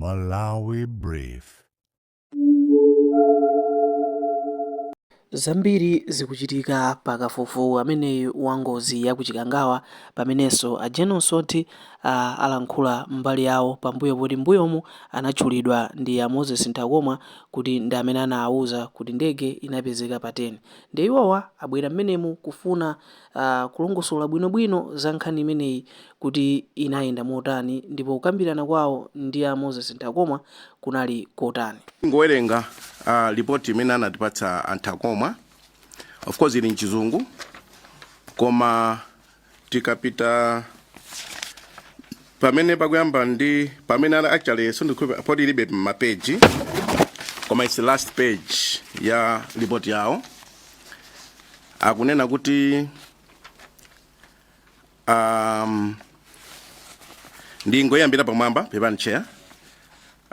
Malawi Brief. Zambiri zikuchitika pakafukufuku ameneyu wa ngozi ya kuchikangawa pamenenso a General Soti alankhula mbali yawo pambuyo poti mbuyomu anatchulidwa ndi a Moses Ntakomwa kuti ndi amene anawuza kuti ndege inapezeka pa 10. Ndi iwowa abwera mmenemu kufuna kulongosola bwinobwino za nkhani imeneyi kuti inayenda motani ndipo kukambirana kwawo ndi a Moses Ntakomwa kunali kotani. Ngowerenga report imene anatipatsa Antakomwa, of course ili mchizungu, koma tikapita pamene pakuyamba ndi pamene actually poti ilibe mapeji, koma it's the last page ya report yawo. Akunena kuti ndi ngoyambira pamwamba pepani Tcheya.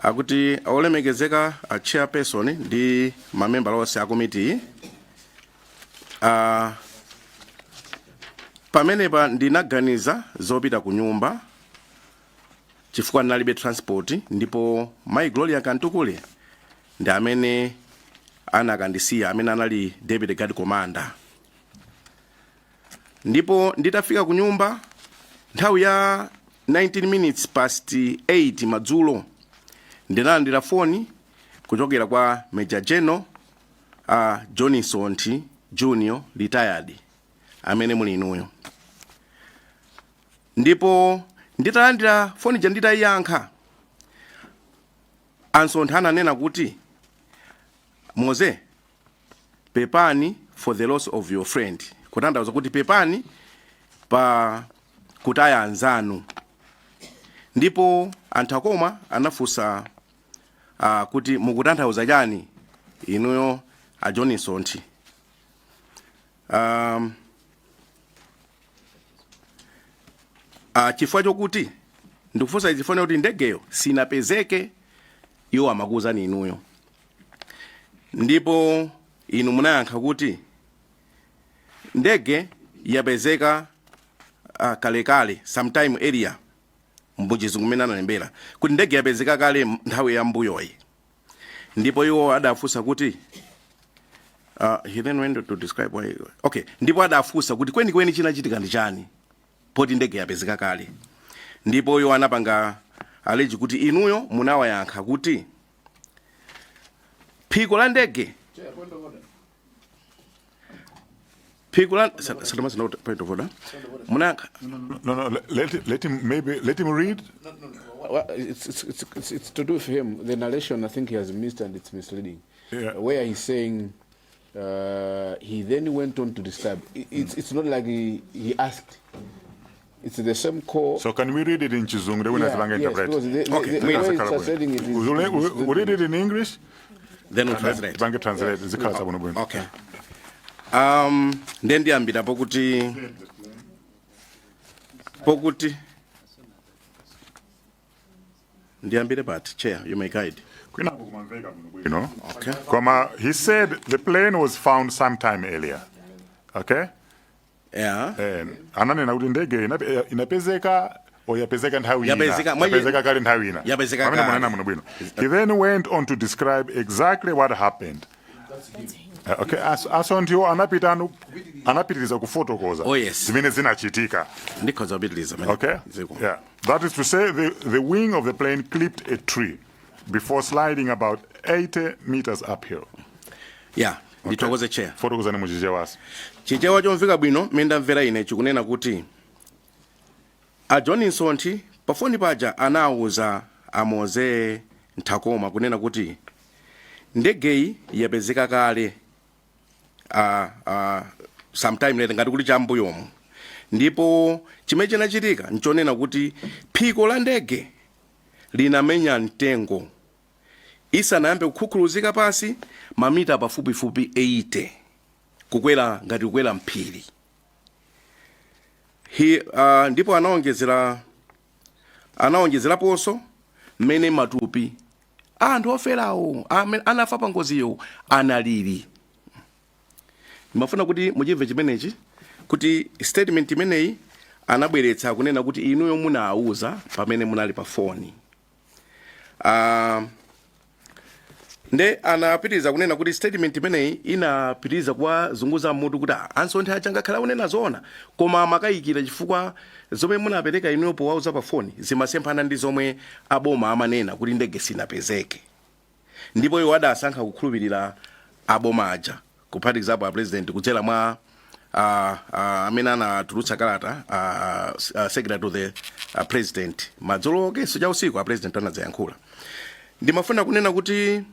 Akuti olemekezeka a chairperson ndi mamember onse a committee pamenepa ndinaganiza zopita ku nyumba chifukwa ndinalibe transport, ndipo Mai Gloria Kantukule ndi amene anakandisiya, amene anali deputy guard commander. Ndipo nditafika ku nyumba nthawi ya 19 minutes past 8 madzulo ndinalandira phone kuchokera kwa Major General Johnson Junior retired amene muli inuyo. Ndipo nditalandira phone nditayiyankha, Ansontha ananena kuti Moze, pepani for the loss of your friend. Kutanthauza kuti pepani pa kutaya anzanu. Ndipo Antakomwa anafunsa kuti mukutanthauza chani inuyo a Johnson. Chifukwa chokuti ndikufunsa chifukwa kuti ndegeyo sinapezeke iwo amakuwuzani inuyo. Ndipo inu munayankha kuti ndege yapezeka kalekale sometime earlier mbuchizungu mmene analembera kuti ndege yapezeka kale nthawi ya mbuyoyi. Ndipo iwo adafunsa kuti he then went to describe why. Okay, ndipo adafunsa kuti kweni chinachitika ndi chani poti ndege yapezeka kale. Ndipo iwo anapanga aleji kuti inuyo munawayankha kuti phiko la ndege point of order. No, let him read. Well, it's to do with him. The narration, I think he has missed and it's misleading. Yeah. Where he's saying he then went on to describe. It's not like he asked. It's the same call. So can we read it in Chizungu? Yes, because okay. The way it's translating it is... We'll read it in English? Then we'll translate. Translate. Okay. Then ndiambira pokuti ndiambire but Chair, you may guide. Okay. He said the plane was found sometime earlier. Okay? Yeah. Ananena kuti ndege inapezeka o yapezeka nthawi ina. Yapezeka kale nthawi ina. Yapezeka kale. He then went on to describe exactly what happened. Okay, asontiwo anapitiriza kufotokoza. Oh yes. Zimene zinachitika. Ndikoza bitliza. Okay? Yeah. That is to say the wing of the plane clipped a tree before sliding about 80 meters uphill. Yeah. Nditokoze Chair. Fotokoza ni muchichewaso. Chichewa chomveka bwino menda mvera ine chikunena kuti a Johnson pafoni paja anawuza a Moses Ntakomwa kunena kuti ndegeyi yapezeka kale sometime later ngati kuli chambuyomu. Ndipo chimene chinachitika nchonena kuti phiko la ndege linamenya mtengo isanayambe kukhukhuluzika pasi mamita pafupifupi 80 kukwera ngati kukwera mphiri. Ndipo anaonjezeraponso mmene matupi anthu oferawo anafa pa ngoziyo analili. Ndimafuna kuti muchimve chimenechi kuti statement imeneyi anabweretsa kunena kuti inuyo munawuza pamene munali pa phone. nde anapitiriza kunena kuti statement imeneyi inapitiriza kwa zunguza mutu kuti ansonthe achangakhala unena zona koma makayikira chifukwa zomwe munapereka inuyo powauza pa foni zimasemphana ndi zomwe aboma amanena kuti ndege sinapezeke. Ndipo iwo adasankha kukhulupirira aboma aja kuphatikizapo a president kudzera mwa amene anatulutsa kalata secretary to the president madzulo keso cha usiku a president anadzayankhula. Ndimafuna kunena kuti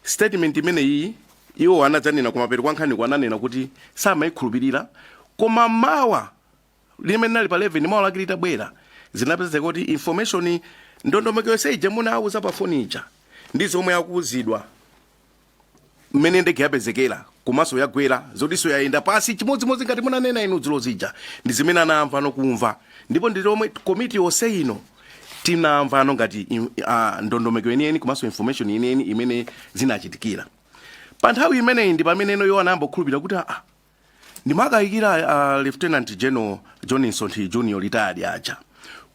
statement imeneyi iwo anadzanena kumapeto kwa nkhani kwananena kuti samayikhulupirira koma mawa limene nali pa 11 mawa lake litabwera zinapezeka kuti information ndondomeko yonse ija munauza pa foni ija ndi zomwe akuuzidwa mmene ndege yapezekera komanso yagwera zotiso yayenda pasi chimodzimodzi ngati munanena inu dzulo zija ndi zimene anamva nkumva ndipo ndi lomwe komiti yonse ino tinamva ano ngati ndondomeko yeniyeni komanso information yeniyeni imene zinachitikira. Pa nthawi imeneyi ndi pamene eno anayamba kukhulupirira kuti ndimakayikira Lieutenant General Johnson Junior retired aja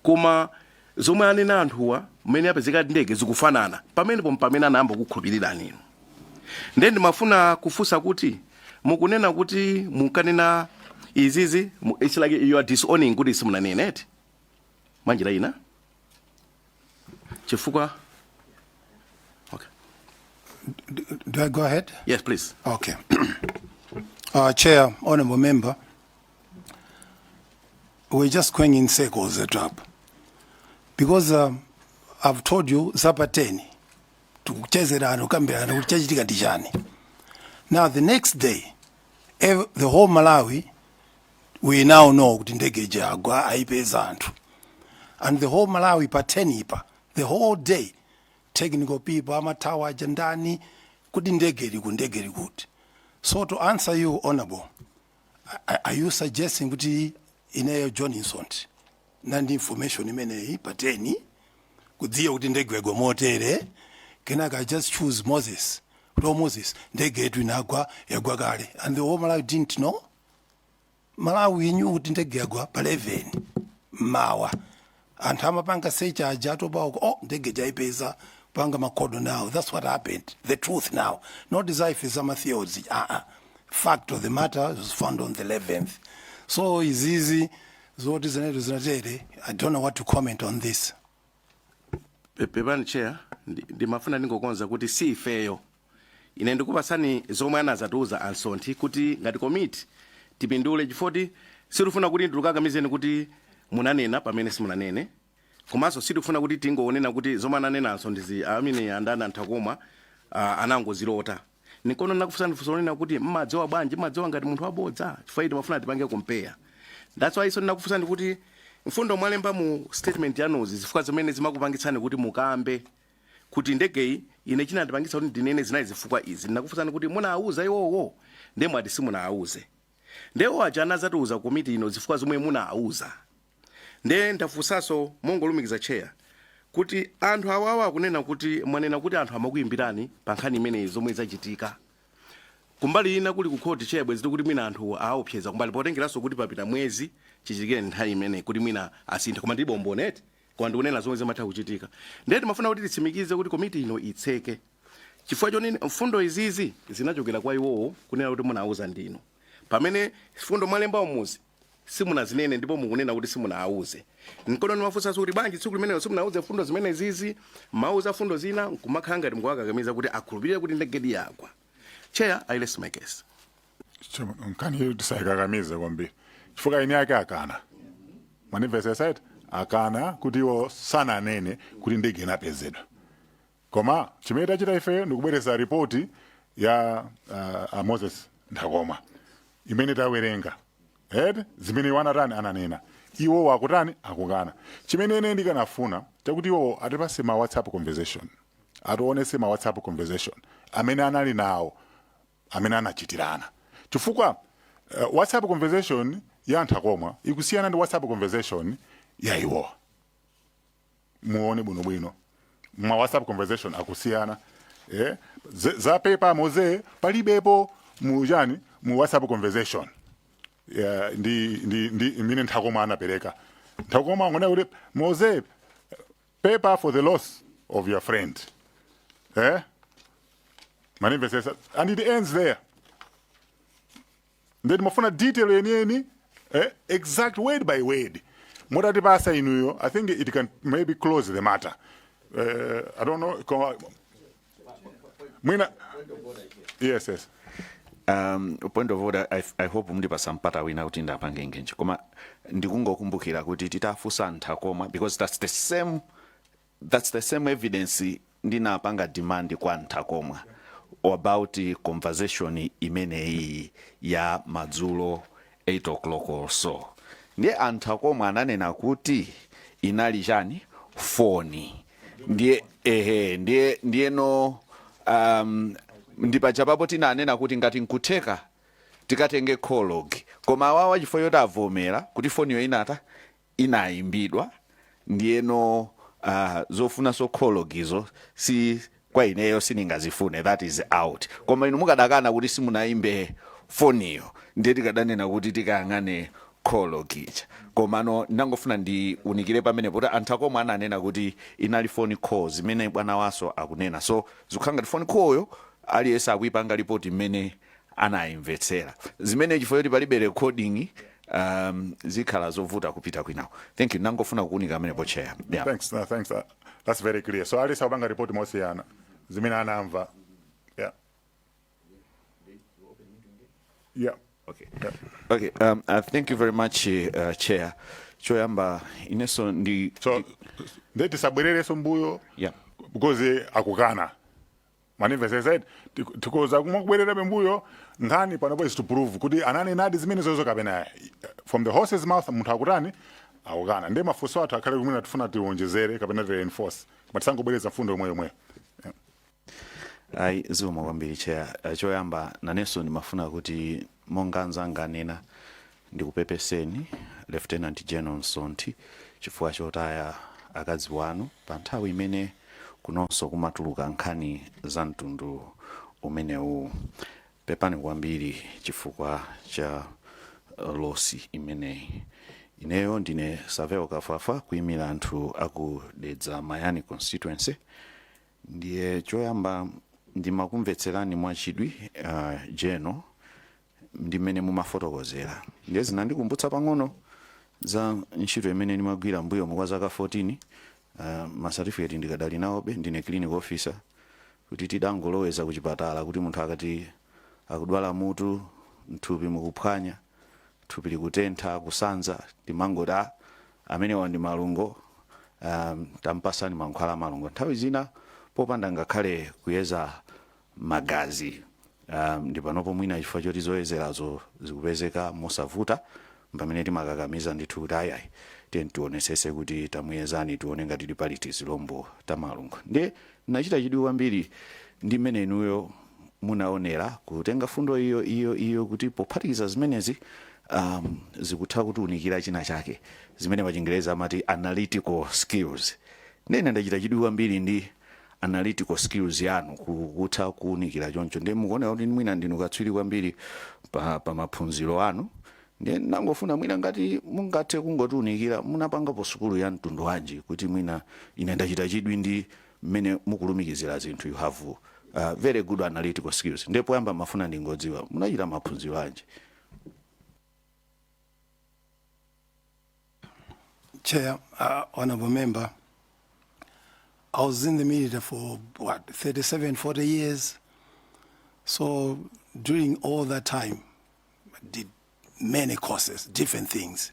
koma zomwe anena anthuwa mmene apezeka ndege zikufanana pamene anayamba kukhulupirira nino. Ndiye ndimafuna kufunsa kuti mukunena kuti mukanena izizi it's like you are disowning kuti simunaneneti manjira ina chifukwa. Okay. Do I go ahead? Yes, please. Okay. Chair, honorable member, we're just going in circles the trap. Because I've told you Zapateni to Chezerano, Camberano, Chajitika Dijani. Now the next day, the whole Malawi, we now know Tindegeja, Agwa, Aipe Zantu. And the whole Malawi Patenipa, the whole day, technical people, Amatawa, Jandani, kundegeri good. So to answer you, honorable, are you suggesting kuti inayo Johnson nandi information imene pateni kudziya kuti ndege motere kenaka just choose Moses ndege yetu inagwa yagwa kale and the whole Malawi didn't know? Malawi knew kuti ndege yagwa pa 11 mawa anthu amapanga secha ajato bawo ndege jaipeza panga makodo now. That's what happened. The truth now, not as if it's some theology. Fact of the matter was found on the 11th. So it's easy. I don't know what to comment on this. Pepani Chair, ndimafuna ningokonza kuti si ifeyo ine ndikupasani zomwe anazatuza ansonthi kuti ngati komiti tipindule chifoti sirufuna kuti ndikukakamizeni kuti munanena pamene simunanene komanso sirufuna kuti tingoonena kuti zomwe ananena ansonthi amene andana anthakoma anangozilota nikono nakufusani fusolena kuti mmadziwa bwanji mmadziwa ngati munthu wabodza chifukwa iti mafuna tipange compare. That's why iso nakufusani kuti mfundo mwalemba mu statement yanuzi zifukwa zimene zimakupangitsani kuti mukambe kuti ndegeyi ine china ndipangitsa kuti ndinene zinayi zifukwa izi nakufusani kuti munauza iwowo ndemwe ati simunauze ndewo aja anazatuza komiti ino zifukwa zomwe munauza. Nde ndafusaso mongolumikiza Tcheya kuti anthu awawa akunena kuti mwanena kuti anthu amakuyimbirani pa nkhani imene zomwe zachitika kumbali ina kuli kukhoti Tcheya bwezi kuti mwina anthu aopseza kumbali potengeranso kuti papita mwezi chichitikire nthawi imene kuti mwina asinthe koma ndilibe umboneti kwa ndikunena zomwe zimatha kuchitika. Ndiye timafuna kuti titsimikize kuti komiti ino itseke chifukwa chonene mfundo izizi zinachokera kwa iwowo kunena kuti munauza ndino pamene mfundo mwalemba umuzi simunazinene ndipo mukunena kuti simunauze. Nkono nimafusa kuti banji tsiku limene simunauze fundo zimene zizi mauza fundo zina kumakhala ngati mkuwakakamiza kuti akhulupirire kuti ndegedi yagwa. Tcheya, I rest my case. Nkani tisayikakamiza kwambiri chifukwa ine yake akana manifest site akana kuti iwo sana nene kuti ndege inapezedwa koma chimene tachita ife ndikubwereza ripoti ya Moses Nthakoma imene tawerenga zimene wanatani ananena iwo wakutani akukana. Chimene ine ndikanafuna chakuti iwo atipase ma WhatsApp conversation atiwonese ma WhatsApp conversation amene anali nawo amene anachitirana chifukwa WhatsApp conversation ya Nthakoma ikusiyana ndi WhatsApp conversation ya iwo. Muone bwino ma WhatsApp conversation akusiyana za paper moze palibepo mujani mu WhatsApp conversation ndi imene Nthakoma anapereka. Nthakoma ngone kuti moze paper for the loss of your friend. Eh? Manifestation. And it ends there. Then mafuna detail any exact word by word. Motati basa inuyo, I think it can maybe close the matter. I don't know. Yes. Point of order, I hope mndi pasampata wina kuti ndapange ngenje. Koma ndikungokumbukira kuti titafusa anthu akoma because that's the same evidence ndinapanga demand kwa anthu akoma about the conversation imeneyi ya madzulo 8 o'clock or so. Ndiye anthu akoma ananena kuti inali chani foni. Ndiye no ndipachapapo tinanena kuti ngati nkutheka tikatenge call koma wawa chifukwa choti avomera kuti foniyo inayimbidwa ndiyeno zofuna so call izo si kwa ineyo siningazifune, that is out. Koma inu mukadakana kuti simunayimbe foniyo ndiye tikadanena kuti tikayang'ane call kicha. Koma no ndangofuna ndiunikire pamene kuti anthu akoma ananena kuti inali phone call zimene bwana waso akunena, so zikukhanga phone call yo aliyesa akuipanga report imene anayimvetsera zimene chifukwa choti palibe recording zikhala zovuta kupita kwinawo. Thank you. Nangofuna kuunika amene Tcheya. Yeah. Thanks. That's very clear. So aliyesa akupanga report mosiyana zimene anamva. Yeah. Okay. Yeah. Okay. Thank you very much, Chair. Choyamba ineso ndi. So they disabwerere sombuyo. Yeah. Because akukana. Manifest said tikoza kumubwerera bembuyo ngani panopo is to prove kuti anani nadi zimene zozo kapena from the horse's mouth munthu akutani akukana. Ndi mafuso athu akhale kumene tufuna tiwonjezere kapena to reinforce. Matisangobwereza fundo yomwe. Ai zuma kwambiri Chair. Choyamba naneso ndimafuna kuti monganza nganena ndikupepeseni Lieutenant General Nsonti chifukwa chotaya akazi wanu pa nthawi imene kunonso kumatuluka nkhani za mtundu umenewu. Pepani kwambiri chifukwa cha losi imeneyi. Ineyo ndine Saveo Kafafa kuyimira anthu akudedza Mayani constituency. Ndiye choyamba ndimakumvetserani mwachidwi Jeno ndimene mumafotokozera. Ndiye zinandikumbutsa pang'ono za ntchito imene ndimagwira mbuyo kwa zaka 14. Certificate ndikadali nawobe ndine clinic officer kuti tidangoloweza kuchipatala kuti munthu akati akudwala mutu mthupi mukuphwanya thupi likutentha kusanza timangota amene wandi malungo tampasani mankhwala malungo. Nthawi zina popanda ngakhale kuyeza magazi ndipanopo mwina chifukwa choti zoyezerazo zikupezeka mosavuta pamene timakakamiza ndithu kuti ayayi tionesese kuti tamuyezani tione ngati tipaliti zilombo tamalungo. Ndiye nachita chidwi kwambiri ndi mmene inuyo munaonera kutenga fundo iyo kuti pophatikiza zimenezi zikutha kutiunikira china chake zimene pachingereza amati analytical skills. Nene ndachita chidwi kwambiri ndi analytical skills yanu kutha kuunikira choncho. Ndiye mukuonera kuti mwina ndinu katswiri kwambiri pa maphunziro anu. Ndiye nangofuna mwina ngati mungathe kungotiunikira munapanga po sukulu ya mtundu wanji kuti mwina ine ndachita chidwi ndi mmene mukulumikizira zinthu. You have very good analytical skills. Ndipo yamba mafuna ndingodziwa munachita maphunziro anji. Chair, honorable member, I was in the military for 37, 40 years. So during all that time, I did many courses, different things.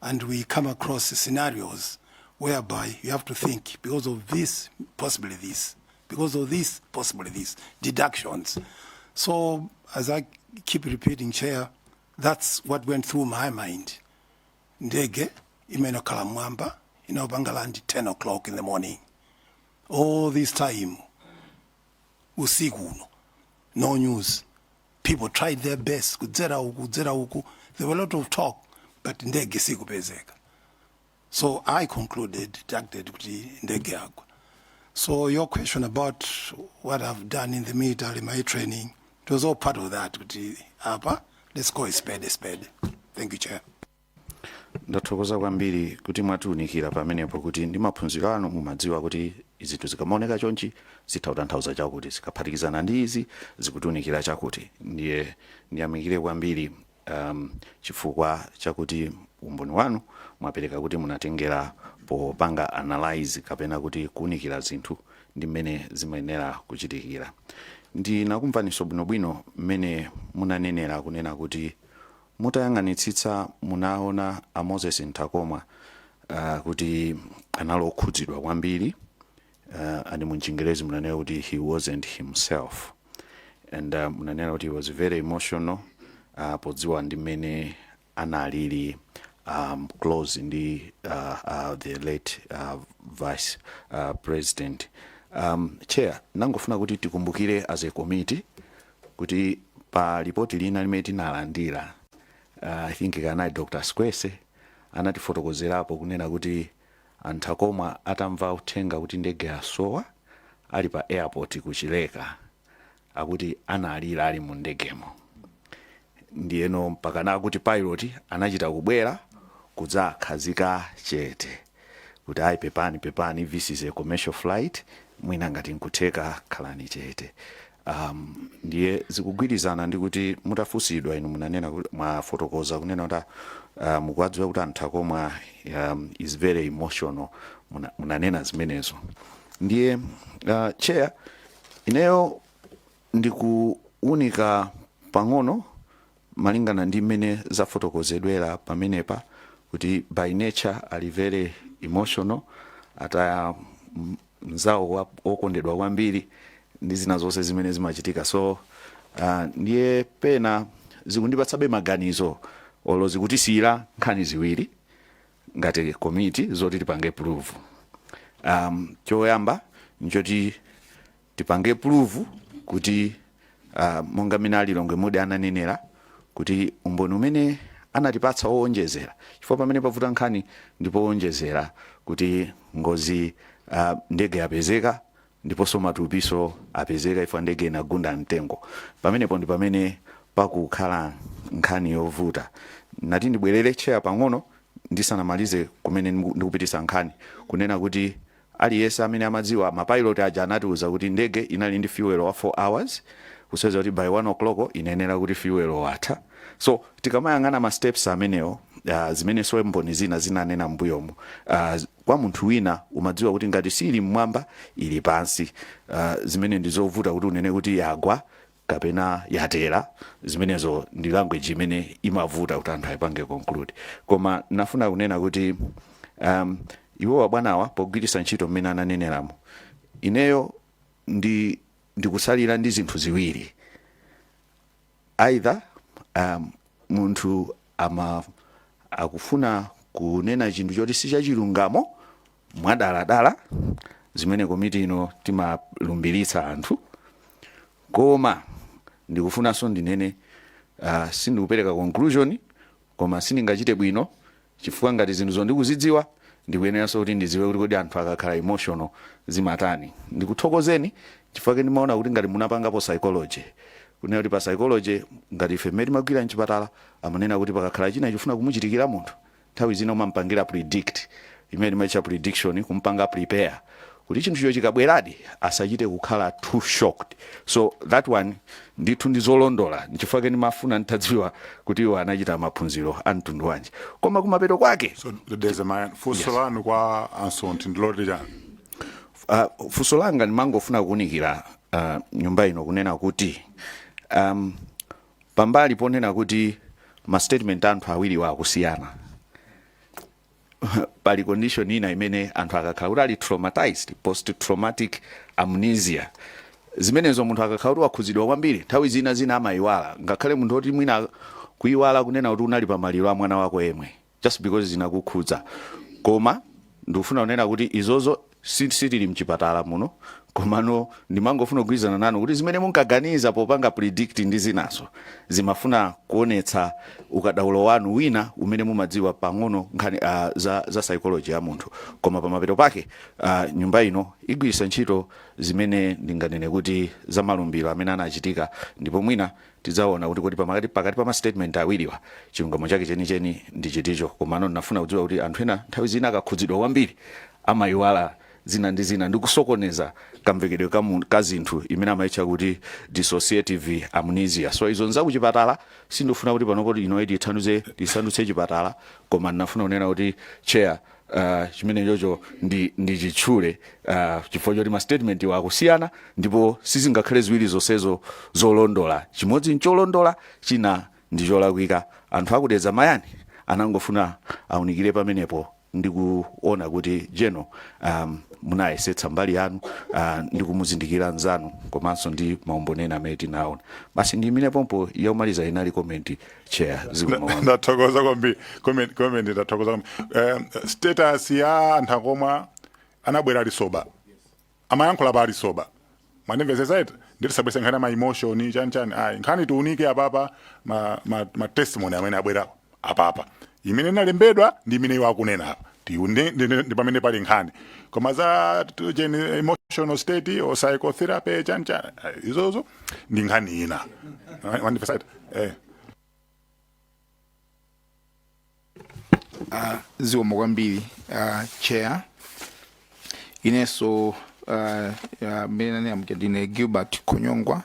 And we come across scenarios whereby you have to think, because of this, possibly this, because of this, possibly this, deductions. So as I keep repeating, Chair, that's what went through my mind. Ndege, imeno kalamwamba, Bangalandi 10 o'clock in the morning. All this time, usiku, no news. People tried their best. There were a lot of talk, but ndege sikupezeka. So I concluded, deducted ndege yakwa. So your question about what I've done in the military, my training, it was all part of that. Let's call a spade a spade. Thank you, Chair. Ndathokoza kwambiri kuti mwatiunikira pamenepo kuti ndi maphunziro anu mumadziwa kuti izinthu zikamaoneka chonchi zitha kutanthauza chakuti, zikaphatikizana ndi izi zikutiunikira chakuti. Ndiye ndiyamikire kwambiri chifukwa chakuti umboni wanu mwapereka kuti munatengera popanga analyze kapena kuti kuunikira zinthu ndi mmene zimayenera kuchitikira. Ndinakumvaniso bwinobwino mmene munanenera kunena kuti mutayang'anitsitsa munaona a Moses Ntakoma kuti analokhudzidwa kwambiri, and munchingerezi munanena kuti he wasn't himself, and munanena kuti he was very emotional podziwa ndi mmene analili close ndi the late vice president. Tcheya, nangofuna kuti tikumbukire as a committee kuti pa ripoti lina limene tinalandira, I think kanali Dr. Skwese anatifotokozerapo kunena kuti Ntakoma atamva uthenga kuti ndege yasowa ali pa airport kuchileka akuti analira ali mu ndegemo. Ndiyeno mpakana kuti pilot anachita kubwera kudzakhazika chete kuti ayi pepani, this is a commercial flight, mwina ngati nkutheka khalani chete. Ndiye zikugwirizana ndi kuti mutafusidwa inu munanena mwafotokoza kunena kuti mukwadziwa kuti Ntakoma is very emotional, munanena zimenezo. Ndiye Tcheya, ineyo ndikuunika pang'ono malingana ndi mmene zafotokozedwera pamenepa kuti by nature ali very emotional, ataya mzawo okondedwa kwambiri ndi zina zonse zimene zimachitika. So ndiye pena zikundipatsabe maganizo olo zikutisiyira nkhani ziwiri ngati committee zoti tipange prove. Choyamba nchoti tipange prove kuti monga mina alilonge mudi ananenera kuti umboni umene anatipatsa owonjezera, chifukwa pamene pavuta nkhani ndipo owonjezera kuti ngozi ndege yapezeka ndiponso matupiso apezeka ifa ndege inagunda mtengo. Pamenepo ndi pamene pakukhala nkhani yovuta. Nati ndibwerere Tcheya pang'ono ndisanamalize kumene ndikupitisa nkhani kunena kuti aliyense amene amadziwa mapilot aja anatiuza kuti ndege inali ndi fuel wa 4 hours, kuseweza kuti by 1 o'clock inayenera kuti fuel watha. So tikamayang'ana ma steps amenewo zimene so mboni zina zinanena mbuyomu, kwa munthu wina umadziwa kuti ngati sili mmwamba ili pansi, zimene ndizovuta kuti unene kuti yagwa kapena yatera. Zimenezo ndi language imene imavuta kuti anthu ayipange conclude. Koma nafuna kunena kuti iwo wabwanawa pogwiritsa ntchito mmene ananeneramo, ineyo ndikusalira ndi zinthu ziwiri. Either munthu akufuna kunena chinthu choti sichachilungamo mwadaladala, zimene komiti ino timalumbiritsa anthu, koma ndikufunanso ndinene sindikupereka conclusion, koma sindingachite bwino chifukwa ngati zinthu zondikuzidziwa ndikuyeneranso kuti ndiziwe kuti kodi anthu akakhala emotional zimatani. Ndikuthokozeni chifukwa ndimaona kuti ngati munapangapo psychology, kunena kuti pa psychology ngati ife mmene timagwira mchipatala amanena kuti pakakhala china chifuna kumuchitikira munthu, nthawi zina umampangira predict, imene timaitcha prediction, kumpanga prepare kuti chinthucho chikabweradi asachite kukhala too shocked. So that one ndithu ndizolondola, chifukwa ndimafuna ntadziwa kuti iwo anachita maphunziro a mtundu wanji. Koma kumapeto kwake, So there's a man fusolano kwa ansonti ndilotija. Funso langa ndimangofuna kuunikira nyumba ino kunena kuti pambali ponena kuti ma statement anthu awiri wakusiyana, pali condition ina imene anthu akakhala kuti ali traumatized, post traumatic amnesia. Zimenezo munthu akakhala kuti wakhuzidwa kwambiri nthawi zina amayiwala, ngakhale munthu oti mwina kuyiwala kunena kuti unali pa maliro a mwana wako yemwe just because zinakukhudza. Koma ndikufuna kunena kuti izozo sitili mchipatala muno, komano ndimangofuna kugwirizana nanu kuti zimene munkaganiza popanga predict ndi zinaso zimafuna kuonetsa ukadaulo wanu wina umene mumadziwa pang'ono nkhani za psychology ya munthu. Koma pamapeto pake nyumba ino igwiritsa ntchito zimene ndinganene kuti za malumbiro amene anachitika, ndipo mwina tidzaona kuti pakati pa ma statement awiriwa chilungamo chake chenicheni ndi chiticho. Komano ndinafuna kudziwa kuti anthu ena nthawi zina akakhudzidwa kwambiri amayiwala zina ndi zina ndikusokoneza kamvekedwe ka zinthu imene amaitcha kuti dissociative amnesia. So izo nzakuchipatala sindofuna kuti panopo inoedi tisandutse chipatala, koma ndinafuna kunena kuti Tcheya chimene chocho ndi chitchule chifukwa choti ma statement wakusiyana ndipo sizingakhale ziwiri zonsezo zolondola. Chimodzi ncholondola, china ndi cholakwika. Anthu akudeza mayani anangofuna aunikire pamenepo ndikuona kuti General munayesetsa mbali yanu ndikumuzindikira nzanu komanso ndi maumboni amene tinaona. Basi ndi imene pompo yaumaliza inali comment Tcheya zikumaona. Ndathokoza kwambiri comment ndathokoza status ya anthu akoma anabwera lisoba amayankhula pa lisoba mwanimvesesa iti nditisabwese nkhani ma emotion chani nkhani tiunike apapa ma testimony amene abwera apapa imene inalembedwa ndi imene iwo akunena apa ndi pamene pali nkhani koma za emotional state or psychotherapy chani izozo ndi nkhani ina mwanimvesesa iti ziwoma kwambiri Tcheya ineso mene amkedine Gilbert Konyongwa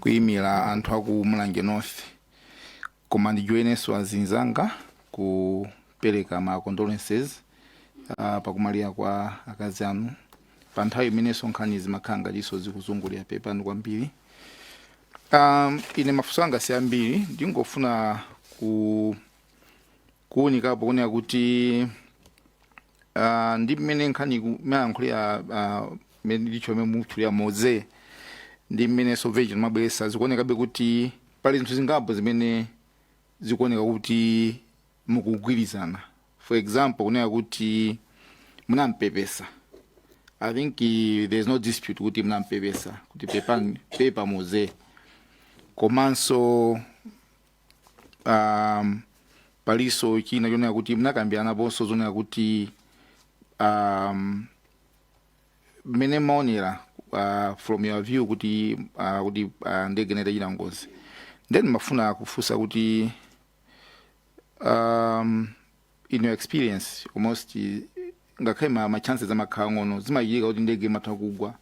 kuyimira anthu aku Mulanje North koma ndijoineso azinzanga kupereka ma condolences pakumalira kwa akazi anu pa nthawi imeneso nkhani zimakhanga diso zikuzungulira pepani kwambiri. Ine mafunso anga si ambiri ndingofuna kuunika pokuonera kuti ndi mmene nkhani mayankhulira mmene ndicho mmene mutchulira moze ndi mmene Virgin mabweresa zikuonekabe kuti pali zinthu zingapo zimene zikuoneka kuti mukugwirizana. For example kunena kuti munampepesa. I think there's no dispute kuti munampepesa kuti pepa moze komanso paliso china chonena kuti munakambirana ponso zonena kuti mene maonera from your view kuti ndege inaita china ngozi. Then mafuna kufusa kuti in your experience almost ngakhale ma chances amakhala ngono zimachitika kuti ndege imatha kugwa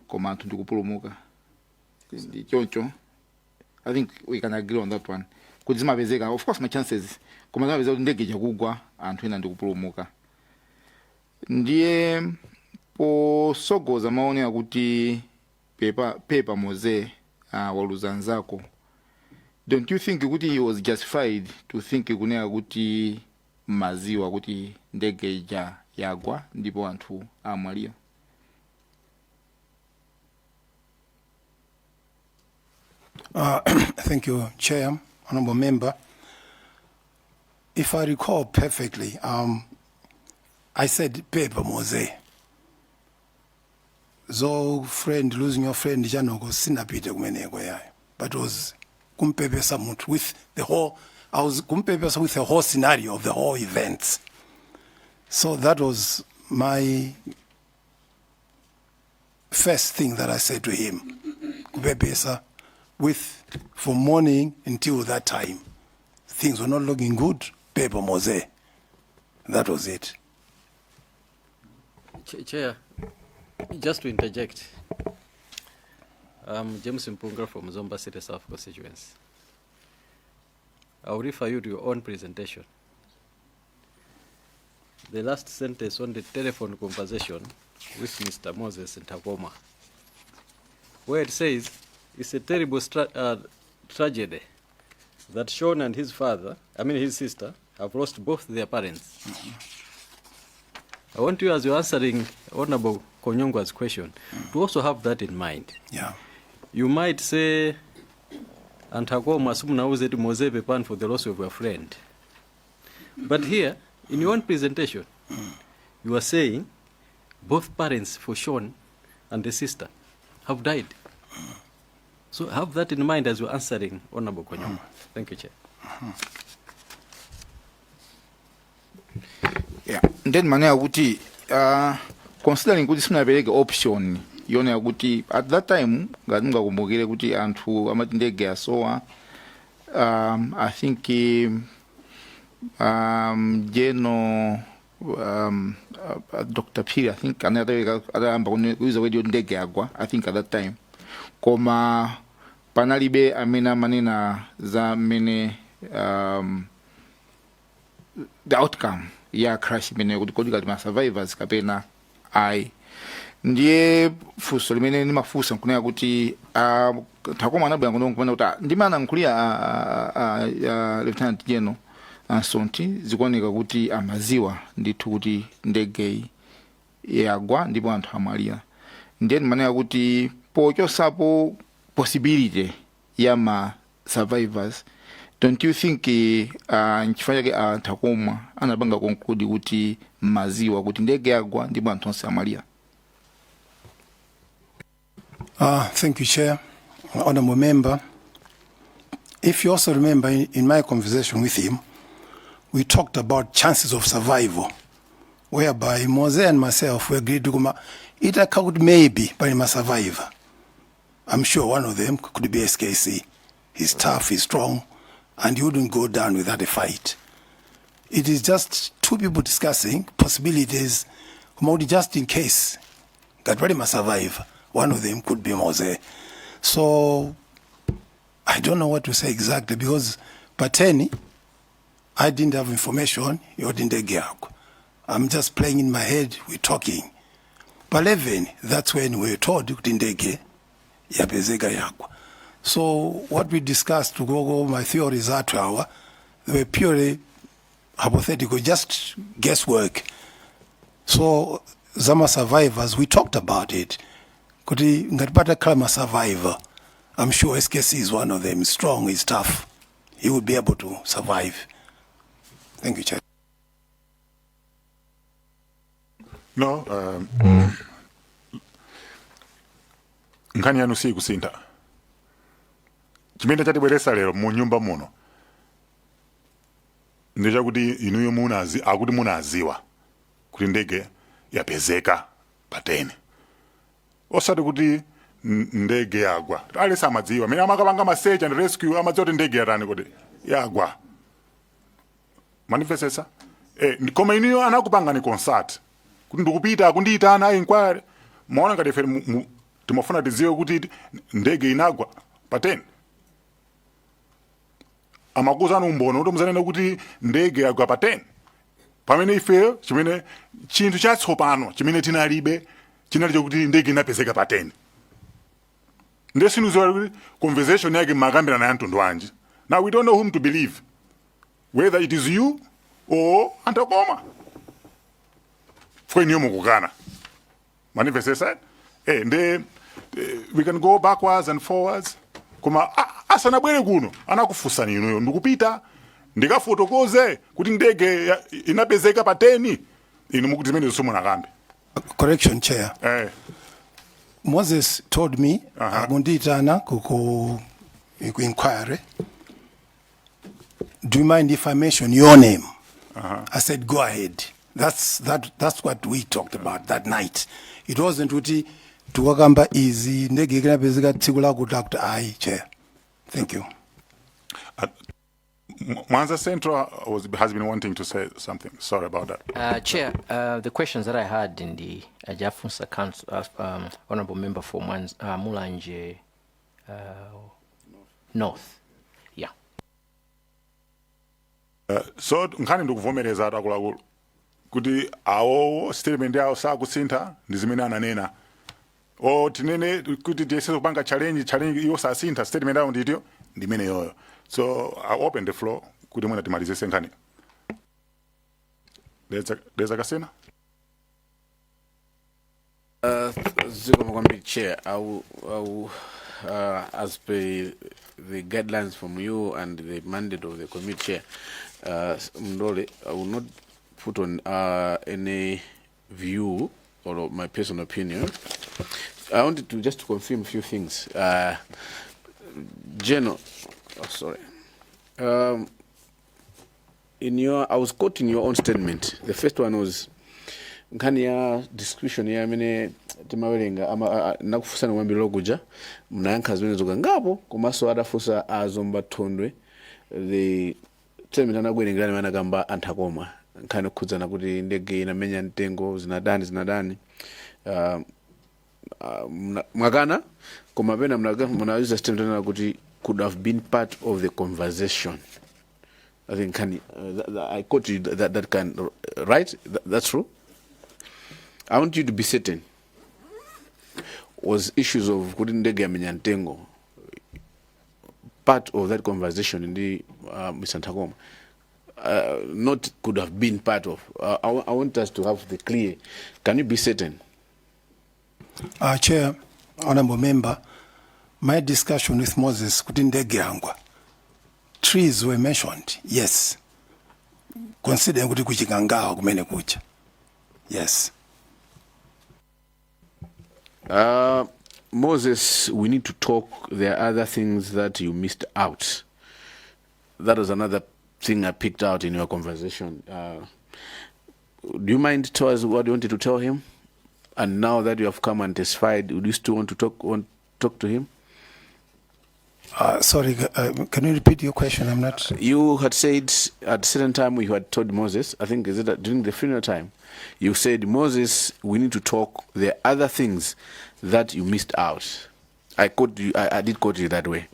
koma anthu ndikupulumuka. Ndi choncho I think we can agree on that one. Kuti zimapezeka of course ma chances koma zimapezeka kuti ndege ichakugwa anthu ena ndikupulumuka. Ndiye posogoza maonera kuti pepa moze waluza nzako. Don't you think kuti he was justified to think kunena kuti maziwa kuti ndege ija yagwa ndipo anthu amwalira? Thank you, Chair, Honorable Member. If I recall perfectly, I said paper mose. So friend losing your friend janoko sinapite kumeneko yayo. But it was kumpepesa mutu with the whole. I was kumpepesa with the whole scenario of the whole events. So that was my first thing that I said to him. Kumpepesa with from morning until that time. Things were not looking good. Paper mose. That was it. Chair, just to interject, James Mpunga from Zomba City South constituency. I'll refer you to your own presentation. The last sentence on the telephone conversation with Mr. Moses Ntakoma, where it says, it's a terrible tragedy that Sean and his sister, have lost both their parents. Mm-hmm. I want you, as you're answering Honorable Konyongwa's question, to also have that in mind. Yeah. You might say, Antakoma sumnauze mozepe pan for the loss of your friend. But here, in your own presentation, you are saying both parents for Sean and the sister have died. So have that in mind as you're answering Honorable Konyongwa. Thank you, Chair. Yeah. Then manena kuti considering kuti sinapereka option yona kuti at that time ngati ngakumbukire kuti anthu amati ndege asowa I think General Dr. Piri, I think another kuiza radio ndege yagwa, I think at that time. Koma panalibe amena manena za mene the outcome ya crash mene kudikodika ma survivors kapena ai ndiye fuso limene ni mafusa kunena kuti takoma anabwera kuno kupenda kuti ndimana nkulia Lieutenant General Nsonti zikuoneka kuti amaziwa ndithu kuti ndege yagwa ndipo anthu amwalira ndiye manena kuti pochosapo possibility ya ma survivors. Don't you think nchifanya ke takoma anabanga conclude kuti maziwa kuti ndege yagwa ndipo anthu onse amwalira? Thank you, Chair. Honorable Member, if you also remember in my conversation with him, we talked about chances of survival, whereby Mose and myself we agreed to come. It could maybe, but he must survive. I'm sure one of them could be SKC. He's tough, he's strong, and he wouldn't go down without a fight. It is just two people discussing possibilities, just in case that really must survive. One of them could be Mose. So I don't know what to say exactly because Pateni, I didn't have information. You didn't get. I'm just playing in my head. We're talking. But 11, that's when we were told you didn't get. So what we discussed to go my theories at hour, they were purely hypothetical, just guesswork. So Zama survivors, we talked about it. Could he get climb a survivor? I'm sure SKC is one of them. He's strong, he's tough. He would be able to survive. Thank you, Chair. No, nkani yanu si kusinta. Chimene chatibweresa lero mu nyumba muno. Ndeja kuti inuyo munazi, akuti munaziwa. Kuti ndege yapezeka pateni. Osati kuti ndege yagwa. Alisa amadziwa. Mena amakapanga ma search and rescue amadziwa kuti ndege yatani kuti yagwa. Manifestesa? Koma inuyo anakupanga ni concert. Kuti ndikupita kundiitana inquiry. Maona ngati ife timafuna tiziwe kuti ndege inagwa pateni. Amakuza numbono kuti muzanena kuti ndege yagwa pateni. Pamene ife chimene chinthu chatsopano chimene tinalibe chinali kuti ndege inapezeka pateni. Ndesinuziwa kuti conversation yake makambira na mtundu wanji. Now we don't know whom to believe. Whether it is you or Antakoma. Fwe mukukana. Manifest said. We can go backwards and forwards. Kuma asana bwere kuno anakufusa niyo ndikupita ndikafotokoze kuti ndege inapezeka pateni inu mukuti zimene zisomo nakambe. Correction, Chair. Moses told me akunditana ku inquiry. Do you mind if I mention your name? I said go ahead. That's what we talked about that night. It wasn't uti tuwakamba easy ndege inapezeka tsiku la kutakuta ai, Chair. Thank you. Mwanza Central has been wanting to say something. Sorry about that. Chair, the questions that I had in the Ajafunsa Council, Honorable Member for Mulanje North. Yeah. So, nkani ndikuvomereza atakula kuti awo statement yao saa kusinta ndizimene ananena. O tinene kuti tiyese kupanga challenge iyo saa sinta statement yao nditio ndimene yoyo. So I open the floor. Kuti mwena timalizese nkani. There's a kasena. Chair, I will as per the guidelines from you and the mandate of the committee, Chair, Mdole, I will not put on any view or my personal opinion. I wanted to just confirm a few things. General, sorry. I was quoting your own statement. The first one was nkani ya discussion ya mene timawelenga ama nakufusana mwambilo kuja mnayanka zimene zoka ngapo komaso adafusa azomba thondwe the statement anagwelengerana mana kamba Antakoma nkhani khudzana kuti ndege inamenya mtengo zinadani mwakana koma pena mnauza system kuti could have been part of the conversation. I think I quote you that can, right? That's true. I want you to be certain. Was issues of ndege yamenya mtengo part of that conversation in the Mr. Ntakoma? Not could have been part of. I want us to have the clear. Can you be certain? Chair, Honorable Member, my discussion with Moses kutindege yangwa. Trees were mentioned, yes. Considering kuti kuchikangawa kumene kucha. Yes. Moses, we need to talk. There are other things that you missed out. That was another thing I picked out in your conversation. Do you mind tell us what you wanted to tell him? And now that you have come and testified, would you still want to talk to him? Sorry, can you repeat your question? I'm not. You had said at a certain time you had told Moses, I think is it during the funeral time, you said, Moses, we need to talk. There are other things that you missed out. I did quote you that way.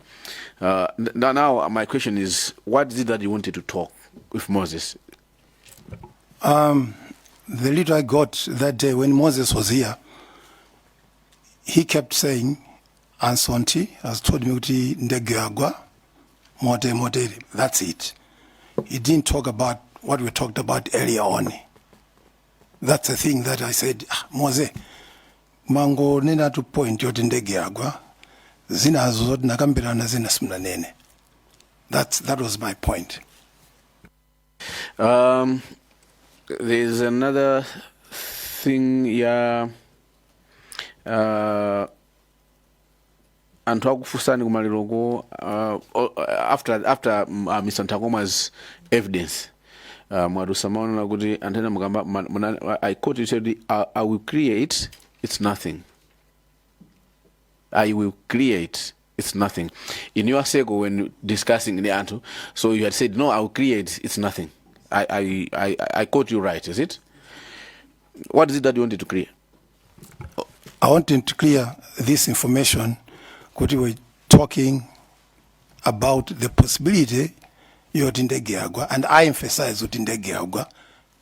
Now my question is, what is it that you wanted to talk with Moses? The little I got that day when Moses was here, he kept saying, Ansonti has told me kuti ndege yagwa mote. That's it. He didn't talk about what we talked about earlier on. That's the thing that I said, Mose, mango nena to point yoti ndege yagwa zina zoti nakambirana zina simnanene. That was my point. There's another thing, yeah. Anthu akufusani kumaliroko after Mr. Ntakoma's evidence mwadusa maona kuti antena mukamba I quote you said I will create it's nothing. I will create it's nothing. In your circle when discussing the Antu, so you had said no, I will create it's nothing. I quote you right, is it? What is it that you wanted to clear? I wanted to clear this information. We were talking about the possibility yotindege yagwa, and I emphasize yotindege yagwa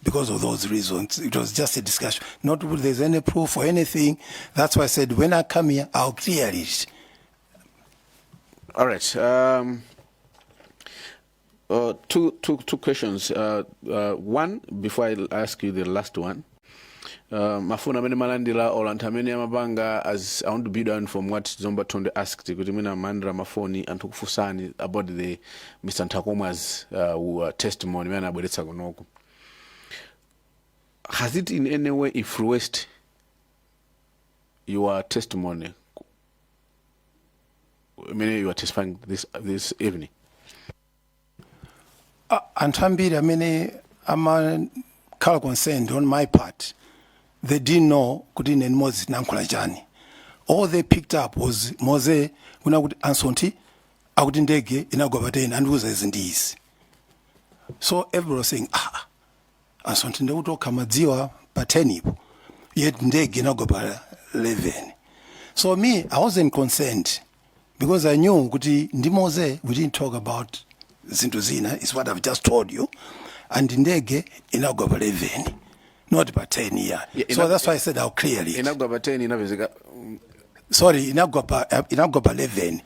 because of those reasons. It was just a discussion. Not that there's any proof or anything. That's why I said when I come here, I'll clear it. All right. Two questions. One, before I ask you the last one. Mafuna mene malandila olantamene amabanga as I want to be done from what Zomba Tonde asked kuti mina mandra mafoni antukufusani about the Mr. Ntakoma's testimony mena abweretsa kunoku. Has it in any way influenced your testimony? I mean, you are testifying this evening. Antambiri, I mean, I'm a concerned on my part. They didn't know Kudin and Moses Nankulajani. All they picked up was Mose, Unagud Ansonti, Audindege, Inagobade, and Uzes and these. So everyone was saying, Ansonti Nauto Kamadziwa Pateni, yet Ndege Inagoba Leven. So me, I wasn't concerned because I knew Kuti Ndimose, we didn't talk about Zintuzina, is what I've just told you, and Ndege Inagoba Leven. Not about 10 years. Yeah, so that's why I said I'll clear it. Inagwaba 10 inavizika. Sorry, Inagwaba 11.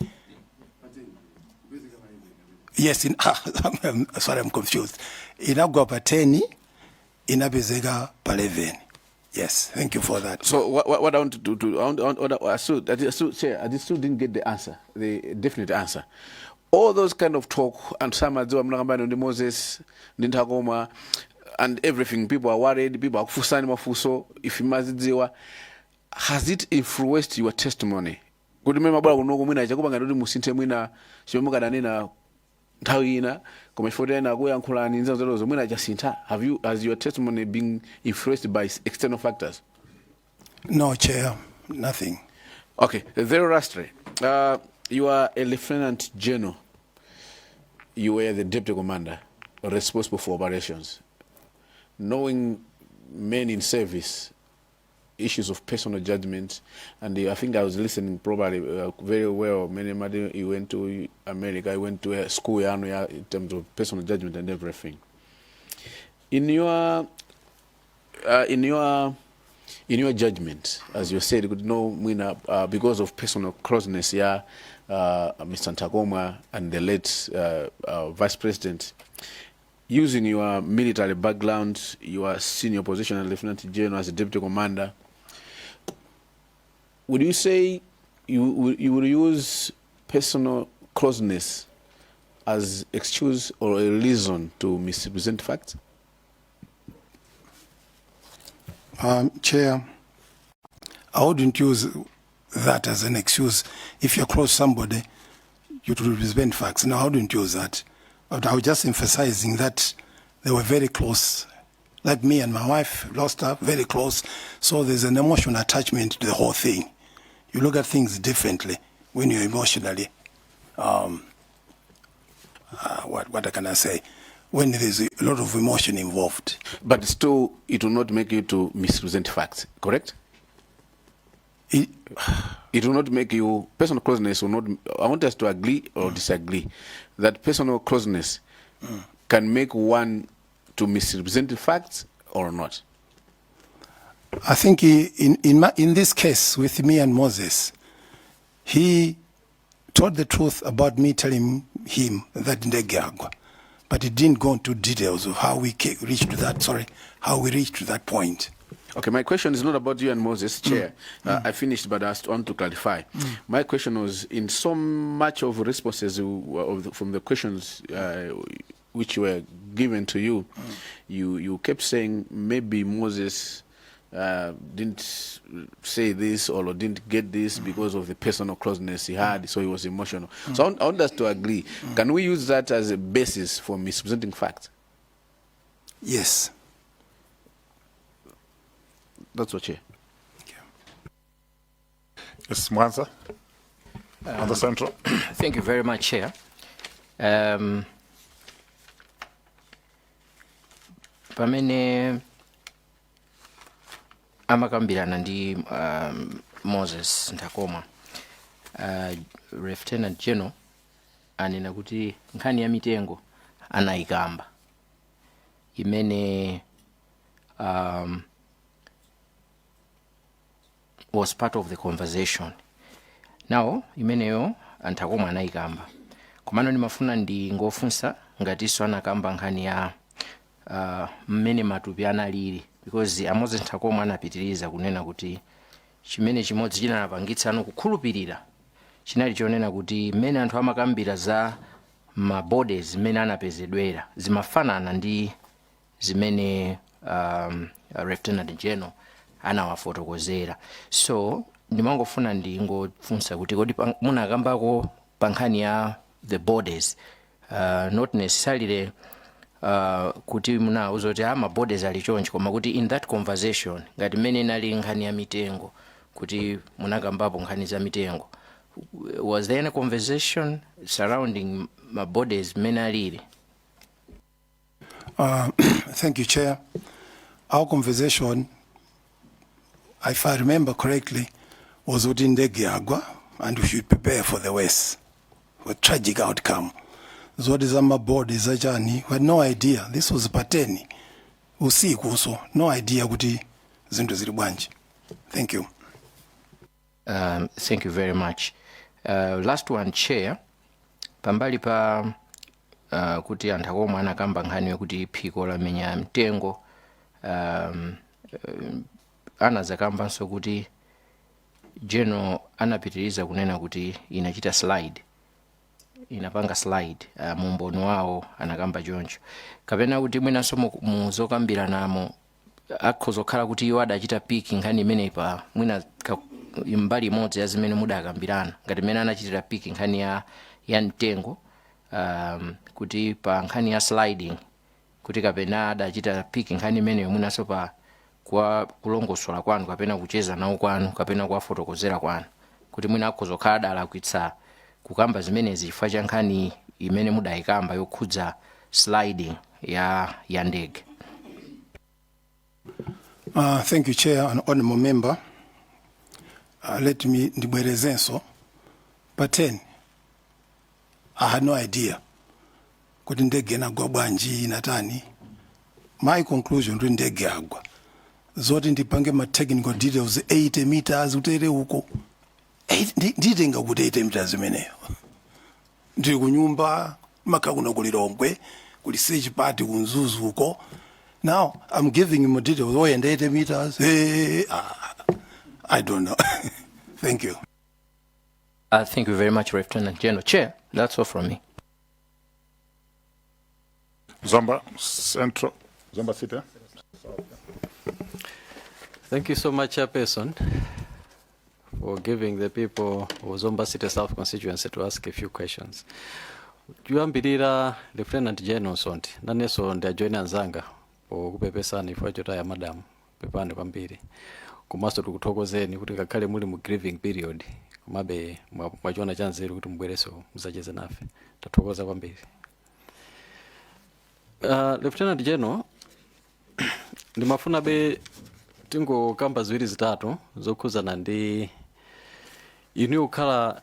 Yes, sorry, I'm confused. Inagwaba 10, Inabizega 11. Yes, thank you for that. So what I want to do, I still didn't get the answer, the definite answer. All those kind of talk, and some are doing Moses, Ntakoma, and everything, people are worried, people are kufusani mafuso, if Mmadzi, has it influenced your testimony? Good remember about Nogomina, Jacobanga Musinte Mina, Shomuganina, Tawina, Comishfodena, Goyankula, and Zomina Jacinta. Has your testimony been influenced by external factors? No, Chair, nothing. Okay, very lastly, you are a Lieutenant General. You were the Deputy Commander responsible for operations. knowing men in service, issues of personal judgment, and I think I was listening probably very well. Mmadzi, he went to America, he went to a school in terms of personal judgment and everything. In your judgment, as you said, you could know because of personal closeness, Mr. Ntakoma and the late Vice President, using your military background, your senior position as Lieutenant General, as a Deputy Commander, would you say you would use personal closeness as excuse or a reason to misrepresent facts? Chair, I wouldn't use that as an excuse. If you're close to somebody, you to represent facts. No, I wouldn't use that. But I was just emphasizing that they were very close. Like me and my wife lost her, very close. So there's an emotional attachment to the whole thing. You look at things differently when you're emotionally, what can I say? When there's a lot of emotion involved. But still, it will not make you to misrepresent facts, correct? It will not make you, personal closeness will not, I want us to agree or disagree, that personal closeness can make one to misrepresent the facts or not. I think in this case with me and Moses, he told the truth about me telling him that Ndegagwa, but he didn't go into details of how we reached to that point. Okay, my question is not about you and Moses, Chair. I finished, but I want to clarify. My question was, in so much of responses from the questions which were given to you, you kept saying maybe Moses didn't say this or didn't get this because of the personal closeness he had, so he was emotional. So I want us to agree. Can we use that as a basis for misrepresenting facts? Yes. That's what, Chair. Yes, Mwanza, on the central. Thank you very much, Chair. Pamene amakambirana ndi Moses Ntakoma, Lieutenant General anena kuti nkhani ya mitengo anayikamba imene was part of the conversation. Now imeneyo Ntakoma anayikamba, komano ndimafuna ngofunsa ngatiso anakamba nkhani ya mmene matupi analili, because Moses Ntakoma anapitiriza kunena kuti chimene chimodzi chinapangitsa kukhulupirira chinali chonena kuti mmene anthu amakambira za mabodies mmene anapezedwera zimafanana ndi zimene Lieutenant General anawafotokozera. So ndimangofuna ngofunsa kuti kodi munakambako pa nkhani ya the bodies, not necessarily kuti munauza kuti mabodies ali chonchi, koma kuti in that conversation ngati mmene inali nkhani ya mitengo kuti munakambapo nkhani za mitengo, was there any conversation surrounding mabodies mmene alili? Thank you, Chair. Our conversation, if I remember correctly, was within Ndegiagwa, and we should prepare for the worst, for a tragic outcome. Zodizama bodies ajani, we had no idea. This was pateni. Usiku also, no idea kuti zinto zili bwanji. Thank you. Thank you very much. Last one, Chair. Pambali pa kuti Ntakoma anakamba nkhani yokuti phiko lamenya mtengo, anazakambanso kuti General anapitiriza kunena kuti inachita slide, inapanga slide mumboni wawo anakamba choncho, kapena kuti mwinanso muzokambira namo akhozokhala kuti iwo adachita piki nkhani imene pa mwina mbali imodzi ya zimene mudakambirana ngati mmene anachitira piki nkhani ya mtengo, kuti pa nkhani ya sliding kuti kapena adachita piki nkhani imene mwinanso pa kwa kulongosola kwanu kapena kucheza nawo kwanu kapena kuwafotokozera kwanu kuti mwina akhozokhala adalakwitsa kukamba zimenezi chifukwa cha nkhani imene mudayikamba yokhudza sliding ya ndege. Thank you, Chair and honorable member. Let me ndibwerezenso. But then, I had no idea. Kuti ndege inagwa bwanji natani. My conclusion kuti ndege yagwa. Zoti ndipange ma technical details 80 meters utere huko. Nditenga kuti 80 meters imeneyo. Ndiri kunyumba makakuna kulilongwe kuli search party kunzuzu huko. Now I'm giving him a details. Oh, and 80 meters. I don't know. Thank you. Thank you very much, Lieutenant General. Chair, that's all from me. Zomba Central, Zomba City. Thank you so much, Chairperson, for giving the people of Zomba City South constituency to ask a few questions. Juambirira Lieutenant General Sonti, naneso ndi ajoina nzanga okupepesana ifo chotaya madam pepande kwambiri. Kumaso tukuthokozeni kuti ngakhale muli mu grieving period kumabe mwachiona chanzeru kuti mubwereso muzacheze nafe. Tathokoza kwambiri. Lieutenant General, ndimafuna be tingo kamba ziwiri zitatu zokhuzana ndi inu ukhala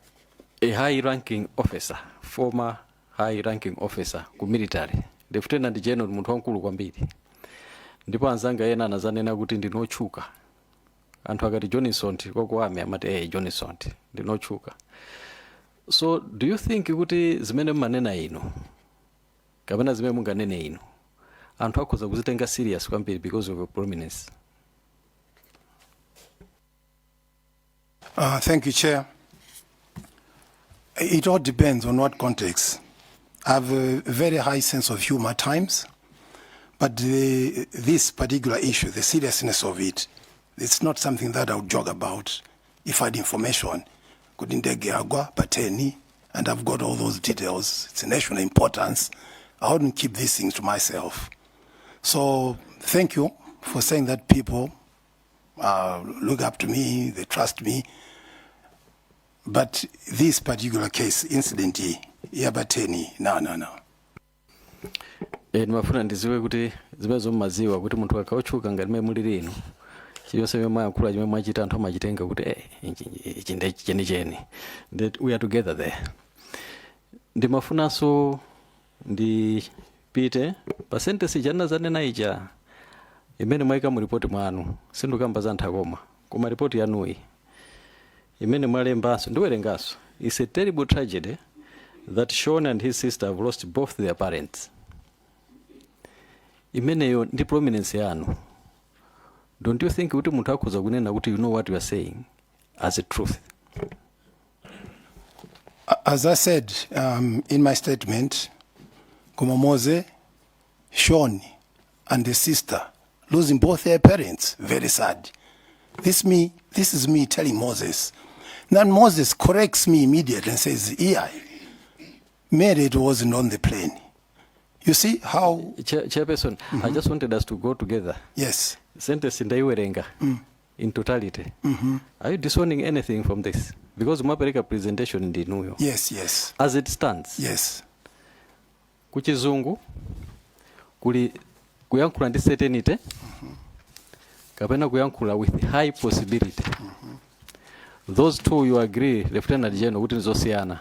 a high ranking officer, former high ranking officer ku military. Lieutenant General munthu wankulu kwambiri. Ndipo anzanga yena anazanena kuti ndinotchuka. Anthu akati Johnson koko ame amati Johnson ndinotchuka. So do you think kuti zimene mmanena ino kapena zimene munganene ino anthu akhoza kuzitenga serious kwambiri because of your prominence? Thank you, Chair. It all depends on what context. I have a very high sense of humor at times, but this particular issue, the seriousness of it, it's not something that I would joke about. If I had information, Kudindege Agwa, Pateni, and I've got all those details, it's a national importance, I wouldn't keep these things to myself. So thank you for saying that people look up to me, they trust me. But this particular case, incident, Yabateni, no. Nimafuna ndiziwe kuti zimezo mmaziwa kuti munthu akauchuka ngati mmene muli lino chiyonse chimene mwayankhula chimene mwachita anthu amachitenga kuti ichi ndi chenicheni, that we are together there. Ndimafunanso ndipite pa sentence chanazanena ija imene mwayika mu ripoti mwanu, sindikamba za anthu akoma koma ripoti yanuyi imene mwalembanso ndiwerengaso. It's a terrible tragedy that Sean and his sister have lost both their parents. Imeneyo ndi prominence yanu. Don't you think kuti munthu akhoza kunena kuti you know what you are saying as a truth? As I said in my statement, Kumamoze, Sean and the sister losing both their parents, very sad. This is me telling Moses. Then Moses corrects me immediately and says, yeah, Mary wasn't on the plane. You see how... Chairperson, I just wanted us to go together. Yes. Sentence in the in totality. Are you disowning anything from this? Because Mapereka presentation in the New York. Yes. As it stands. Yes. Kuchizungu, kuyankula ndi certainty, kapena kuyankula with high possibility. Those two you agree, Lieutenant General, kuti nzosiyana.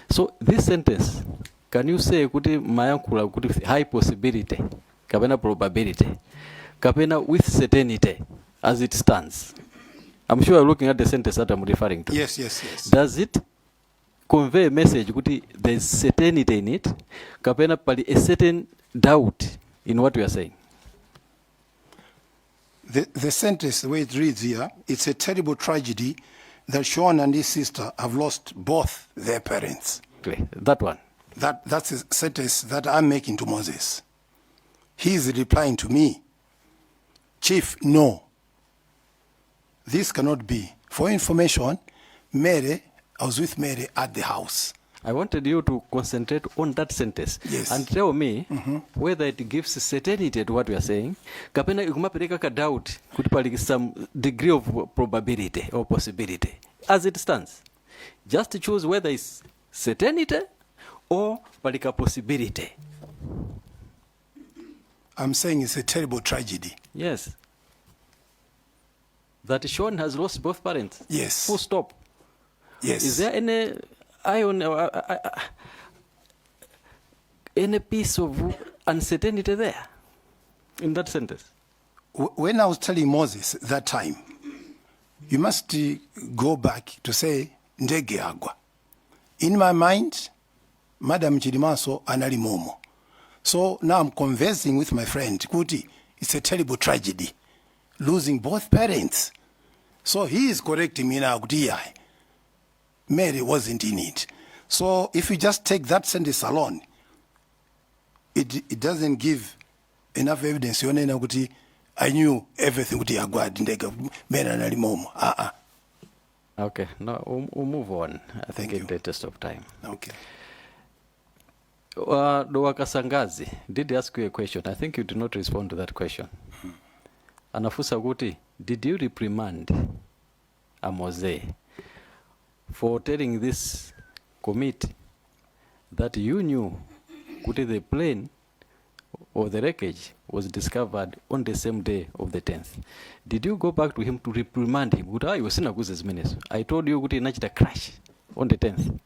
So this sentence, can you say kuti mayankula kuti with high possibility, kapena probability, kapena with certainty, as it stands? I'm sure you're looking at the sentence that I'm referring to. Yes. Does it convey a message kuti there's certainty in it, kapena pali a certain doubt in what we are saying? The sentence, the way it reads here, it's a terrible tragedy that Sean and his sister have lost both their parents. Okay, that one. That's a sentence that I'm making to Moses. He's replying to me, Chief, no. This cannot be. For information, I was with Mary at the house. I wanted you to concentrate on that sentence. Yes. And tell me whether it gives certainty to what we are saying. Kapena ikumapereka ka doubt kuti pali some degree of probability or possibility. As it stands, just choose whether it's certainty or palika possibility. I'm saying it's a terrible tragedy. Yes. that Sean has lost both parents? Yes. Full stop. Yes. Is there any iron any piece of uncertainty there in that sentence? When I was telling Moses that time, you must go back to say ndege agwa. In my mind, Madam Chidimaso anali momo. So now I'm conversing with my friend Kuti. It's a terrible tragedy, losing both parents. So he is correcting me now. Mary wasn't in it. So if you just take that sentence alone, it doesn't give enough evidence. I knew everything. Okay, now we'll move on. I think in the interest of time. Okay. Doa Kasangazi did ask you a question. I think you did not respond to that question. Anafusa Guti, did you reprimand Mose for telling this committee that you knew Guti the plane or the wreckage was discovered on the same day of the 10th? Did you go back to him to reprimand him? I told you Guti Nachita crash on the 10th,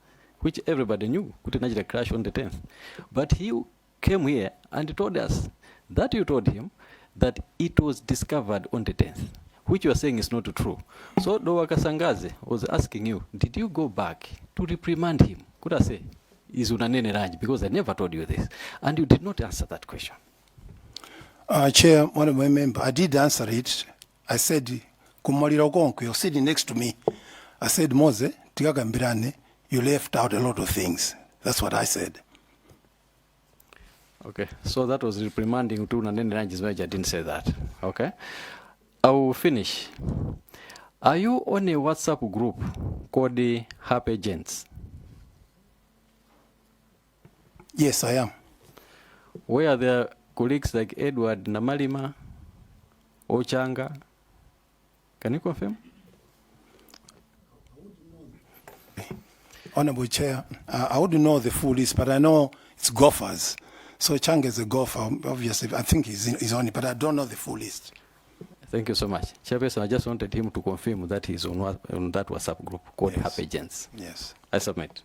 which everybody knew Guti Nachita crash on the 10th. But he came here and told us that you told him that it was discovered on the 10th, which you are saying is not true. So Doa Kasangazi was asking you, did you go back to reprimand him? Could I say, is unanene range? Because I never told you this. And you did not answer that question. Chair, one of my members, I did answer it. I said, you're sitting next to me. I said, Mose, you left out a lot of things. That's what I said. Okay, so that was reprimanding to Nanene Ranges Major. I didn't say that. Okay, I will finish. Are you on a WhatsApp group called the Happy Agents? Yes, I am. Where are there colleagues like Edward Namalima, Ochanga? Can you confirm? Honorable Chair, I wouldn't know the full list, but I know it's golfers. So Chang is a golfer, obviously. I think he's on it, but I don't know the full list. Thank you so much. Chairperson, I just wanted him to confirm that he's on that WhatsApp group called Happy Agents. Yes. I submit.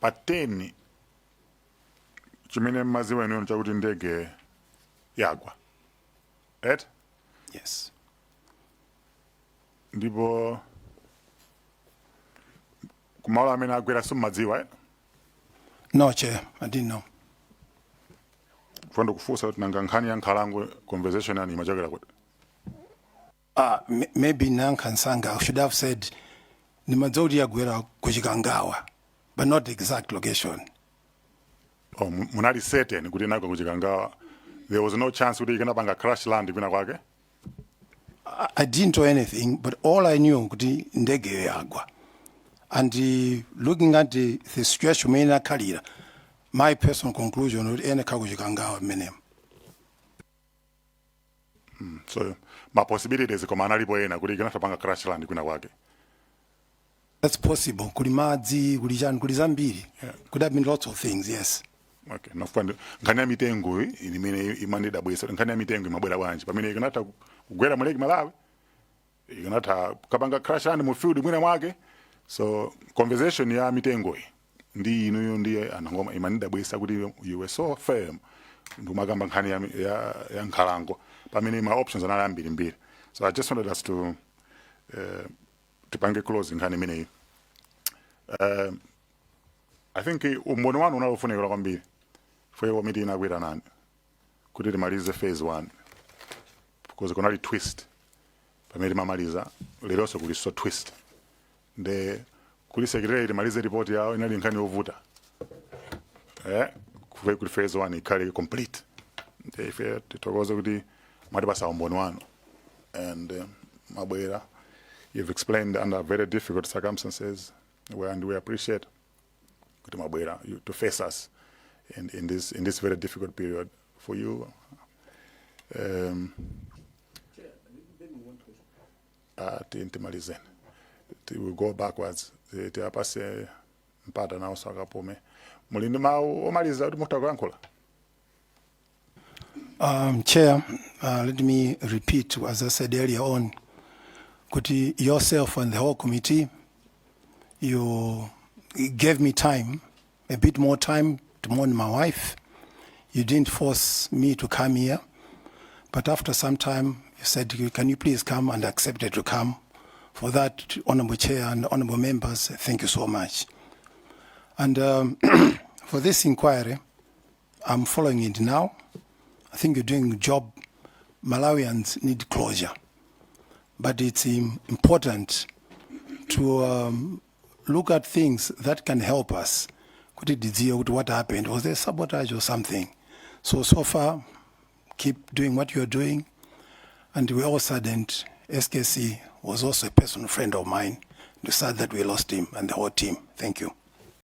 Pateni chimene Mmadzi wenu chakuti ndege yagwa. Right? Yes. Ndipo kumalo amene agwera simmadziwa, right? No, Chair, I didn't know. Kufundo kufusa kuti nanga nkhani ya nkhalango conversation yani imachokera kuti. Maybe Nankansanga, I should have said Nimadzodi Agwera Kuchikangawa, but not the exact location. Oh, munali certain kuti nako kuchikangawa. There was no chance kuti ikanapanga crash land kwina kwake. I didn't know anything, but all I knew kuti ndege yagwa. And looking at the situation in Kalira, my personal conclusion would end Kakuchikangawa menem. So my possibilities koma analipo ena kuti ikanapanga crash land kwina kwake. That's possible. Kuli Mmadzi, kuli Zambiri. Could have been lots of things, yes. Okay, nofanda nkhani ya mitengo imene imanida bwesa nkhani ya mitengo imabwera bwanji pamene ikanatha kugwera muleki Malawi ikanatha kapanga crash land mu field mwina mwake. So conversation ya mitengo ndi inuyo ndiye anangoma imanida bwesa kuti you were so firm ndumakamba nkhani ya nkhalango pamene ma options anali ambiri. So I just wanted us to pange close nkhani imeneyi. I think umbono wanu unalofunika kwambiri for meeting inakwera nani kuti timalize phase 1 because kunali twist pamene mamaliza leronso kuli so twist nde kuli secretary timalize report yawo inali nkhani yovuta kuve kuli phase 1 ikhale complete nde ife titokoza kuti mwatipasa umbono wanu and mabwera you've explained under very difficult circumstances and we appreciate you to face us in this very difficult period for you. We'll go backwards. Mpata na osaka pome muli ndi mawu omaliza kuti mutha kuyankhula. Chair, let me repeat, as I said earlier on, kuti yourself and the whole committee, you gave me time, a bit more time to mourn my wife. You didn't force me to come here, but after some time, you said, can you please come, and I accepted to come. For that, Honorable Chair and Honorable Members, thank you so much. And for this inquiry, I'm following it now. I think you're doing a job. Malawians need closure. But it's important to look at things that can help us. Could it deal with what happened? Was there sabotage or something? So far, keep doing what you're doing. And we all saddened. SKC was also a personal friend of mine. We're sad that we lost him and the whole team. Thank you.